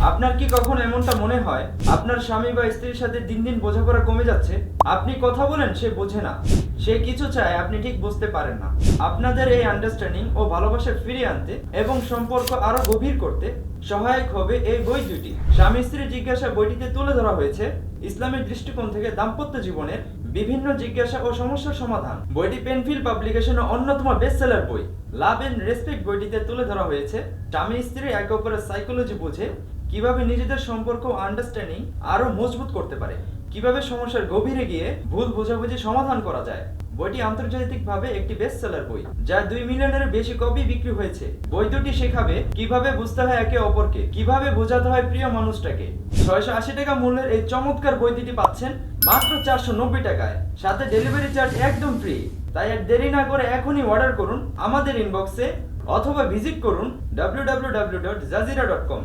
আপনার কি কখনো এমনটা মনে হয় আপনার স্বামী বা স্ত্রীর সাথে দিন দিন বোঝাপড়া কমে যাচ্ছে? আপনি কথা বলেন, সে বোঝে না, সে কিছু চায়, আপনি ঠিক বুঝতে পারেন না। আপনাদের এই আন্ডারস্ট্যান্ডিং ও ভালোবাসা ফিরিয়ে আনতে এবং সম্পর্ক আরো গভীর করতে সহায়ক হবে এই বই দুটি। স্বামী স্ত্রী জিজ্ঞাসা বইটিতে তুলে ধরা হয়েছে ইসলামের দৃষ্টিকোণ থেকে দাম্পত্য জীবনের বিভিন্ন জিজ্ঞাসা ও সমস্যার সমাধান। বইটি পেনফিল পাবলিকেশনের অন্যতম বেস্টসেলার বই। লাভ এন্ড রেসপেক্ট বইটিতে তুলে ধরা হয়েছে স্বামী স্ত্রী একে অপরের সাইকোলজি বুঝে কিভাবে নিজেদের সম্পর্ক আন্ডারস্ট্যান্ডিং আরো মজবুত করতে পারে, কিভাবে সমস্যার গভীরে গিয়ে ভুল বোঝাবুঝি সমাধান করা যায়। বইটি আন্তর্জাতিকভাবে একটি বেস্টসেলার বই, যা 2 মিলিয়নের বেশি কপি বিক্রি হয়েছে। বই দুটি শেখাবে কিভাবে বুঝতে হয় একে অপরকে, কিভাবে বোঝাতে হয় প্রিয় মানুষটাকে। 680 টাকা মূল্যের এই চমৎকার বই দুটি পাচ্ছেন মাত্র 490 টাকায়, সাথে ডেলিভারি চার্জ একদম ফ্রি। তাই আর দেরি না করে এখনই অর্ডার করুন আমাদের ইনবক্সে অথবা ভিজিট করুন www.jazira.com।